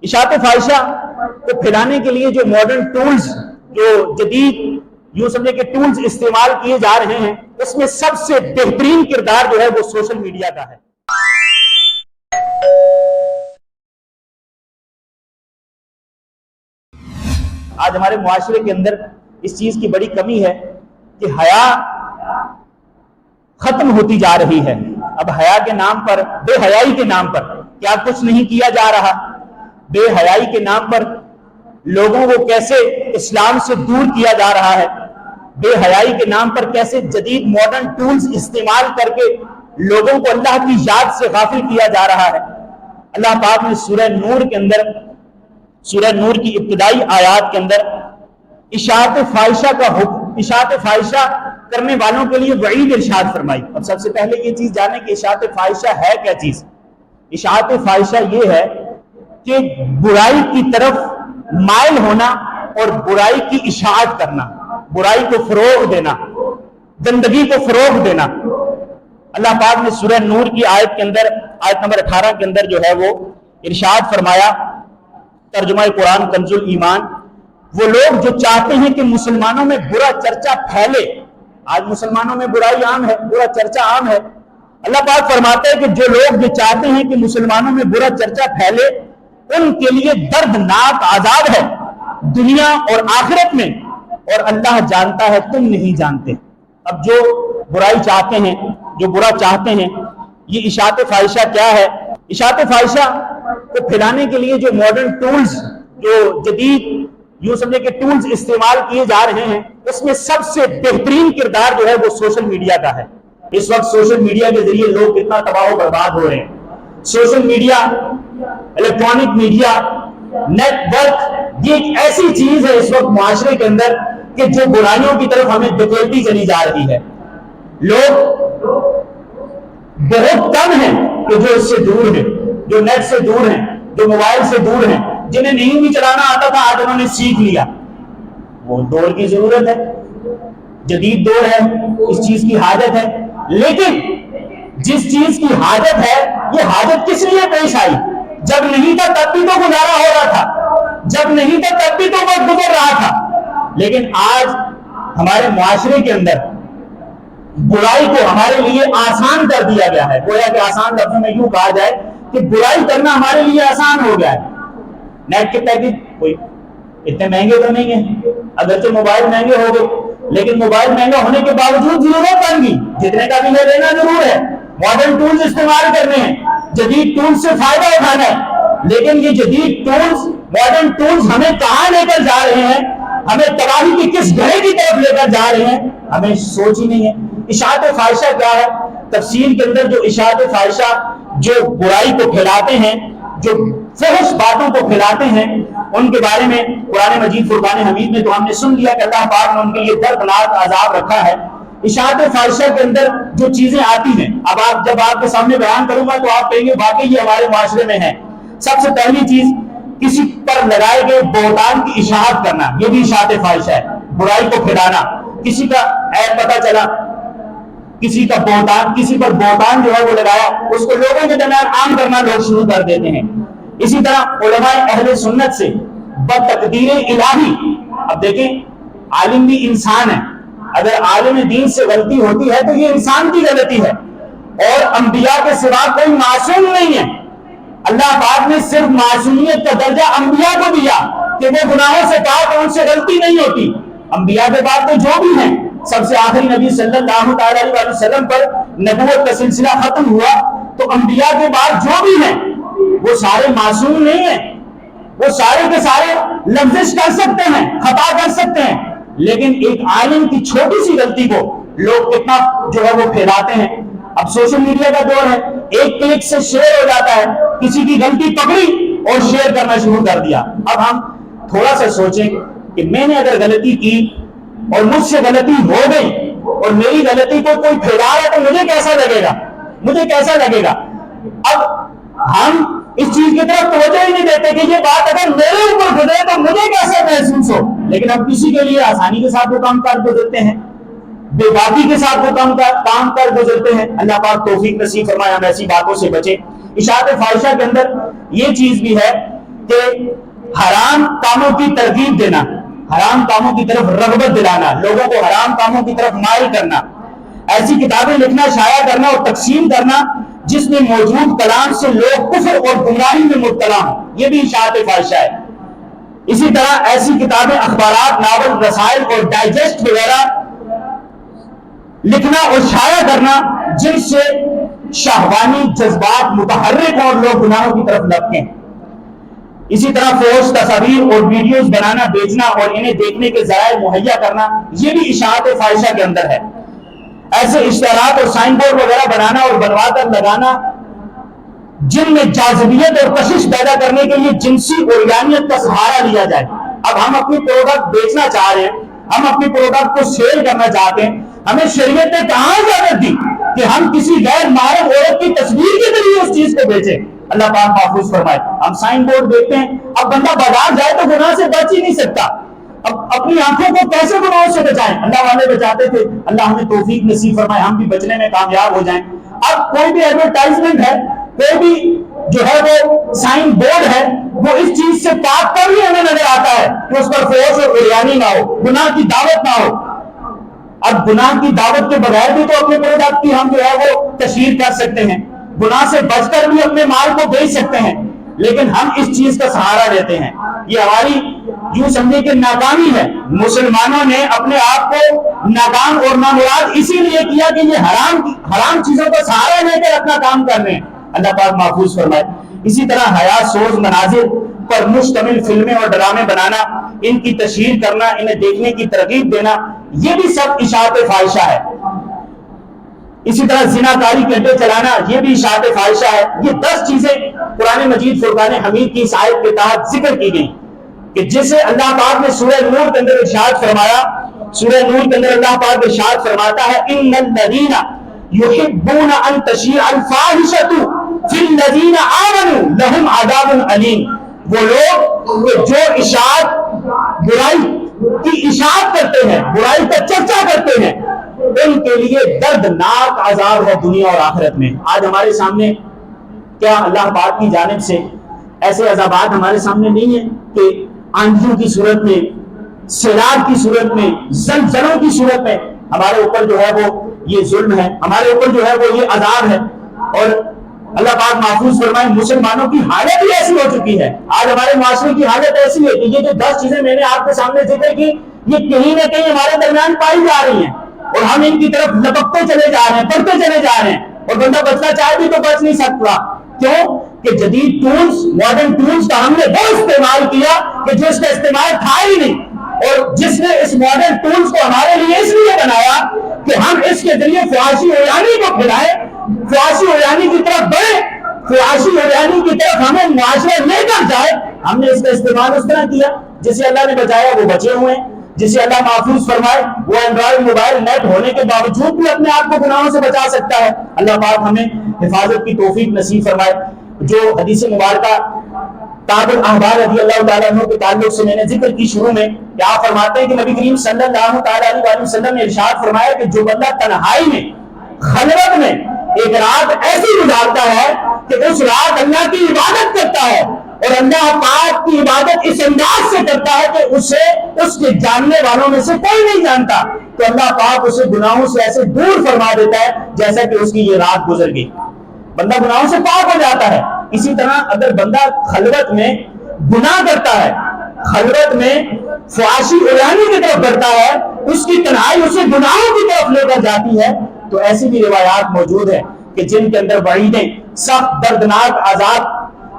اشاعت فاحشہ کو پھیلانے کے لیے جو ماڈرن ٹولز، جو جدید یوں سمجھے کہ ٹولز استعمال کیے جا رہے ہیں، اس میں سب سے بہترین کردار جو ہے وہ سوشل میڈیا کا ہے۔ آج ہمارے معاشرے کے اندر اس چیز کی بڑی کمی ہے کہ حیا ختم ہوتی جا رہی ہے۔ اب حیا کے نام پر، بے حیائی کے نام پر کیا کچھ نہیں کیا جا رہا؟ بے حیائی کے نام پر لوگوں کو کیسے اسلام سے دور کیا جا رہا ہے، بے حیائی کے نام پر کیسے جدید ماڈرن ٹولز استعمال کر کے لوگوں کو اللہ کی یاد سے غافل کیا جا رہا ہے۔ اللہ پاک نے سورہ نور کے اندر، سورہ نور کی ابتدائی آیات کے اندر اشاعت فاحشہ کا حکم، اشاعت فاحشہ کرنے والوں کے لیے وعید ارشاد فرمائی۔ اب سب سے پہلے یہ چیز جانیں کہ اشاعت فاحشہ ہے کیا چیز۔ اشاعت فاحشہ یہ ہے کہ برائی کی طرف مائل ہونا اور برائی کی اشاعت کرنا، برائی کو فروغ دینا، گندگی کو فروغ دینا۔ اللہ پاک نے سورہ نور کی آیت کے اندر، آیت نمبر 18 کے اندر جو ہے وہ ارشاد فرمایا، ترجمہ قرآن کنز الایمان، وہ لوگ جو چاہتے ہیں کہ مسلمانوں میں برا چرچا پھیلے۔ آج مسلمانوں میں برائی عام ہے، برا چرچا عام ہے۔ اللہ پاک فرماتے ہیں کہ جو لوگ جو چاہتے ہیں کہ مسلمانوں میں برا چرچا پھیلے، ان کے لیے دردناک عذاب ہے دنیا اور آخرت میں، اور اللہ جانتا ہے تم نہیں جانتے۔ اب جو برائی چاہتے ہیں، جو برا چاہتے ہیں، یہ اشاعت فاحشہ کیا ہے؟ اشاعت فاحشہ کو پھیلانے کے لیے جو ماڈرن ٹولز، جو جدید یوں سمجھے کہ ٹولز استعمال کیے جا رہے ہیں، اس میں سب سے بہترین کردار جو ہے وہ سوشل میڈیا کا ہے۔ اس وقت سوشل میڈیا کے ذریعے لوگ کتنا تباہ و برباد ہو رہے ہیں۔ Social media, electronic media, network, یہ ایک ایسی چیز ہے اس وقت معاشرے کے اندر کہ جو برائیوں کی طرف ہمیں دھکیلتی چلی جا رہی ہے۔ لوگ بہت کم ہیں کہ جو اس سے دور ہیں، جو نیٹ سے دور ہیں، جو موبائل سے دور ہیں، جنہیں نہیں بھی چلانا آتا تھا آج انہوں نے سیکھ لیا۔ وہ دور کی ضرورت ہے، جدید دور ہے، اس چیز کی حاجت ہے، لیکن جس چیز کی حاجت ہے، یہ حاجت کس لیے پیش آئی؟ جب نہیں تھا تب بھی تو گزارا ہو رہا تھا، جب نہیں تھا تب بھی تو وقت گزر رہا تھا، لیکن آج ہمارے معاشرے کے اندر برائی کو ہمارے لیے آسان کر دیا گیا ہے۔ گویا کہ آسان لفظوں میں یوں کہا جائے کہ برائی کرنا ہمارے لیے آسان ہو گیا ہے۔ نیٹ کے پیکج کوئی اتنے مہنگے تو نہیں ہیں، اگرچہ موبائل مہنگے ہو گئے، لیکن موبائل مہنگا ہونے کے باوجود ضرورت بن گئی، جتنے کا بھی ہے لینا ضرور ہے، ماڈرن ٹولز استعمال کرنے ہیں، جدید ٹولز سے فائدہ اٹھانا ہے، لیکن یہ جدید ٹولز، ماڈرن ٹولز ہمیں کہاں لے کر جا رہے ہیں، ہمیں تباہی کی کس گڑھے کی طرف لے کر جا رہے ہیں، ہمیں سوچ ہی نہیں ہے۔ اشاعت فاحشہ کیا ہے؟ تفسیر کے اندر جو اشاعت فاحشہ جو برائی کو پھیلاتے ہیں، جو فحش باتوں کو پھیلاتے ہیں، ان کے بارے میں قرآن مجید فرقان حمید میں تو ہم نے سن لیا کہ اللہ پاک نے ان کے لیے دردناک عذاب رکھا ہے۔ اشاعت فاحشہ کے اندر جو چیزیں آتی ہیں، اب جب آپ کے سامنے بیان کروں گا تو آپ کہیں گے واقعی یہ ہمارے معاشرے میں ہے۔ سب سے پہلی چیز، کسی پر لگائے گئے بہتان کی اشاعت کرنا، یہ بھی اشاعت فاحشہ ہے، برائی کو پھیلانا۔ کسی کا عیب پتہ چلا، کسی کا بہتان، کسی پر بہتان جو ہے وہ لگایا، اس کو لوگوں کے درمیان عام کرنا لوگ شروع کر دیتے ہیں۔ اسی طرح علماء اہل سنت سے بتقدیر الہی، اب دیکھیں عالم بھی انسان ہے، اگر عالم دین سے غلطی ہوتی ہے تو یہ انسان کی غلطی ہے، اور انبیاء کے سوا کوئی معصوم نہیں ہے۔ اللہ پاک نے صرف معصومیت کا درجہ انبیاء کو دیا کہ وہ گناہوں سے پاک، ان سے غلطی نہیں ہوتی۔ انبیاء کے بعد تو جو بھی ہیں، سب سے آخری نبی صلی اللہ تعالی علیہ وسلم پر نبوت کا سلسلہ ختم ہوا، تو انبیاء کے بعد جو بھی ہیں وہ سارے معصوم نہیں ہیں، وہ سارے کے سارے لفظ کر سکتے ہیں، خطا کر سکتے ہیں، لیکن ایک عالم کی چھوٹی سی غلطی کو لوگ کتنا جو ہے وہ پھیلاتے ہیں۔ اب سوشل میڈیا کا دور ہے، ایک کلک سے شیئر ہو جاتا ہے، کسی کی غلطی پکڑی اور شیئر کرنا شروع کر دیا۔ اب ہم تھوڑا سا سوچیں کہ میں نے اگر غلطی کی اور مجھ سے غلطی ہو گئی اور میری غلطی کو کوئی پھیلا رہا ہے تو مجھے کیسا لگے گا؟ مجھے کیسا لگے گا؟ اب ہم اس چیز کی طرف توجہ ہی نہیں دیتے کہ یہ بات اگر میرے اوپر گزرے تو مجھے کیسے محسوس ہو، لیکن اب کسی کے لیے آسانی کے ساتھ وہ کام کر گزرتے ہیں، بے باکی کے ساتھ وہ کام کر گزرتے ہیں۔ اللہ پاک توفیق نصیب فرمائے ہم ایسی باتوں سے بچیں۔ اشاعت فاحشہ کے اندر یہ چیز بھی ہے کہ حرام کاموں کی ترغیب دینا، حرام کاموں کی طرف رغبت دلانا، لوگوں کو حرام کاموں کی طرف مائل کرنا، ایسی کتابیں لکھنا، شائع کرنا اور تقسیم کرنا جس میں موجود کلام سے لوگ کفر اور گمراہی میں مبتلا ہوں، یہ بھی اشاعت فاحشہ ہے۔ اسی طرح ایسی کتابیں، اخبارات، ناول، رسائل اور ڈائجسٹ وغیرہ لکھنا اور شائع کرنا جن سے شہوانی جذبات متحرک اور لوگ گناہوں کی طرف لپکیں۔ اسی طرح فوش تصاویر اور ویڈیوز بنانا، بیچنا اور انہیں دیکھنے کے ذرائع مہیا کرنا، یہ بھی اشاعت فاحشہ کے اندر ہے۔ ایسے اشتہارات اور سائن بورڈ وغیرہ بنانا اور بنوا کر لگانا جن میں جاذبیت اور کشش پیدا کرنے کے لیے جنسی اوریانیت کا سہارا لیا جائے۔ اب ہم اپنی پروڈکٹ بیچنا چاہ رہے ہیں، ہم اپنی پروڈکٹ کو سیل کرنا چاہتے ہیں، ہمیں شریعت نے کہاں اجازت دی کہ ہم کسی غیر محرم عورت کی تصویر کے ذریعے اس چیز کو بیچیں؟ اللہ پاک محفوظ فرمائے۔ ہم سائن بورڈ دیکھتے ہیں، اب بندہ بازار جائے تو گناہ سے بچ ہی نہیں سکتا، اب اپنی آنکھوں کو کیسے گناہوں سے بچائیں؟ اللہ والے بچاتے تھے، اللہ ہمیں توفیق نصیب فرمائے ہم بھی بچنے میں کامیاب ہو جائیں۔ اب کوئی بھی ایڈورٹائزمنٹ ہے، کوئی بھی جو ہے وہ سائن بورڈ ہے، وہ اس چیز سے پاک کر ہی ہمیں نظر آتا ہے کہ اس پر فحش اور عریانی نہ ہو، گناہ کی دعوت نہ ہو۔ اب گناہ کی دعوت کے بغیر بھی تو اپنے پروڈکٹ کی ہم جو ہے وہ تشہیر کر سکتے ہیں، گناہ سے بچ کر بھی اپنے مال کو بیچ سکتے ہیں، لیکن ہم اس چیز کا سہارا لیتے ہیں۔ یہ ہماری یوں سمجھے کہ ناکامی ہے۔ مسلمانوں نے اپنے آپ کو ناکام اور نامراد اسی لیے کیا کہ یہ حرام چیزوں کا سہارا لے کر اپنا کام کر رہے ہیں، اللہ پاک محفوظ فرمائے۔ اسی طرح حیات سوز مناظر پر مشتمل فلمیں اور ڈرامے بنانا، ان کی تشہیر کرنا، انہیں دیکھنے کی ترغیب دینا، یہ بھی سب اشاعت فاحشہ ہے۔ اسی طرح زنا کاری کے اڈے چلانا، یہ بھی اشاعت فاحشہ ہے۔ یہ 10 چیزیں قرآن مجید فرقان حمید کی اس آیت کے تحت ذکر کی گئی کہ جسے اللہ پاک نے سورہ نور کے اندر ارشاد فرمایا، سورہ نور کے اندر اللہ پاک ارشاد فرماتا ہے ان الذین یحبون ان تشیع الفاحشۃ فی الذین آمنوا لہم عذاب علیم۔ وہ لوگ جو برائی کی اشاعت کرتے ہیں، برائی کا چرچا کرتے ہیں، ان کے لیے دردناک عذاب ہے دنیا اور آخرت میں۔ آج ہمارے سامنے کیا اللہ پاک کی جانب سے ایسے عذابات ہمارے سامنے نہیں ہیں کہ آندھیوں کی صورت میں، سیلاب کی صورت میں، زلزلوں کی صورت میں ہمارے اوپر جو ہے وہ یہ ظلم ہے، ہمارے اوپر جو ہے وہ یہ عذاب ہے۔ اور اللہ پاک محفوظ فرمائے، مسلمانوں کی حالت ہی ایسی ہو چکی ہے، آج ہمارے معاشرے کی حالت ایسی ہے کہ یہ جو 10 چیزیں میں نے آپ کے سامنے ذکر کی، یہ کہیں نہ کہیں ہمارے درمیان پائی جا رہی ہیں اور ہم ان کی طرف لپکتے چلے جا رہے ہیں، پڑھتے چلے جا رہے ہیں، اور بندہ بچنا چاہے بھی تو بچ نہیں سکتا۔ کیوں کہ جدید ٹولز، ماڈرن ٹولز کا ہم نے وہ استعمال کیا کہ جو اس کا استعمال تھا ہی نہیں، اور جس نے اس ماڈرن ٹولز کو ہمارے لیے اس لیے بنایا کہ ہم اس کے ذریعے فحاشی عریانی کو پھیلائیں، فحاشی عریانی کی طرف بڑھیں، فحاشی عریانی کی طرف ہمیں معاشرہ لے کر جائے، ہم نے اس کا استعمال اس طرح کیا۔ جسے اللہ نے بچایا وہ بچے ہوئے ہیں، جسے اللہ محفوظ فرمائے وہ اینڈرائڈ موبائل نیٹ ہونے کے باوجود بھی اپنے آپ کو گناہوں سے بچا سکتا ہے۔ اللہ پاک ہمیں حفاظت کی توفیق نصیب فرمائے۔ جو حدیث مبارکہ کعب الاحبار رضی اللہ تعالیٰ عنہ کے تعلق سے میں نے ذکر کی شروع میں، کہ آپ فرماتے ہیں کہ نبی کریم صلی اللہ تعالیٰ علیہ وسلم نے ارشاد فرمایا کہ جو بندہ تنہائی میں، خلوت میں ایک رات ایسی گزارتا ہے کہ اس رات اللہ کی عبادت کرتا ہے، اور اللہ پاک کی عبادت اس انداز سے کرتا ہے کہ اسے اس کے جاننے والوں میں سے کوئی نہیں جانتا، تو اللہ پاک اسے گناہوں سے ایسے دور فرما دیتا ہے جیسا کہ اس کی یہ رات گزر گئی، بندہ گناہوں سے پاک ہو جاتا ہے۔ اسی طرح اگر بندہ خلوت میں گناہ کرتا ہے، خلوت میں فحاشی عریانی کی طرف بڑھتا ہے، اس کی تنہائی اسے گناہوں کی طرف لے کر جاتی ہے، تو ایسی بھی روایات موجود ہیں کہ جن کے اندر وعیدیں، سخت دردناک عذاب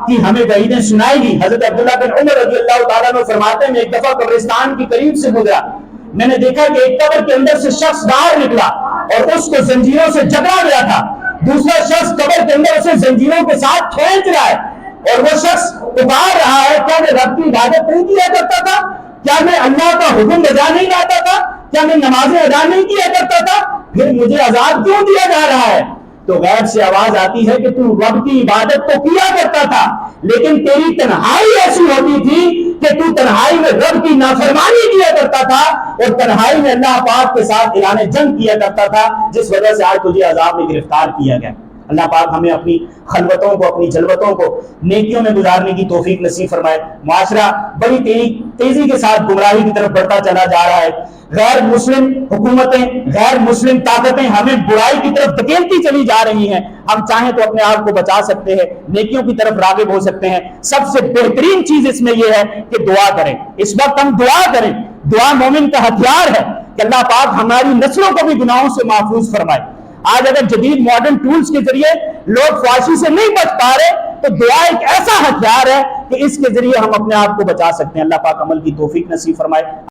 کی ہمیں وعیدیں سنائی گی۔ حضرت عبداللہ بن عمر رضی اللہ تعالیٰ عنہ فرماتے ہیں میں ایک دفعہ قبرستان کی قریب سے گزرا، میں نے دیکھا کہ ایک قبر کے اندر سے شخص باہر نکلا اور اس کو زنجیروں سے جکڑا گیا تھا، دوسرا شخص قبر کے اندر اسے زنجیروں کے ساتھ کھینچ رہا ہے، اور وہ شخص پکار رہا ہے کیا میں رب کی عبادت نہیں کیا کرتا تھا، کیا میں اللہ کا حکم بجا نہیں لاتا تھا، کیا میں نمازیں ادا نہیں کیا کرتا تھا، پھر مجھے عذاب کیوں دیا جا رہا ہے؟ تو غیب سے آواز آتی ہے کہ تو رب کی عبادت تو کیا کرتا تھا، لیکن تیری تنہائی ایسی ہوتی تھی کہ تو تنہائی میں رب کی نافرمانی کیا کرتا تھا، اور تنہائی میں اللہ پاک کے ساتھ اعلان جنگ کیا کرتا تھا، جس وجہ سے آج تجھے عذاب میں گرفتار کیا گیا۔ اللہ پاک ہمیں اپنی خلوتوں کو، اپنی جلوتوں کو نیکیوں میں گزارنے کی توفیق نصیب فرمائے۔ معاشرہ بڑی تیزی کے ساتھ گمراہی کی طرف بڑھتا چلا جا رہا ہے، غیر مسلم حکومتیں، غیر مسلم طاقتیں ہمیں برائی کی طرف دھکیلتی چلی جا رہی ہیں۔ ہم چاہیں تو اپنے آپ کو بچا سکتے ہیں، نیکیوں کی طرف راغب ہو سکتے ہیں۔ سب سے بہترین چیز اس میں یہ ہے کہ دعا کریں۔ اس وقت ہم دعا کریں، دعا مومن کا ہتھیار ہے کہ اللہ پاک ہماری نسلوں کو بھی گناہوں سے محفوظ فرمائے۔ آج اگر جدید ماڈرن ٹولز کے ذریعے لوگ فحاشی سے نہیں بچ پا رہے تو دعا ایک ایسا ہتھیار ہے کہ اس کے ذریعے ہم اپنے آپ کو بچا سکتے ہیں۔ اللہ پاک عمل کی توفیق نصیب فرمائے۔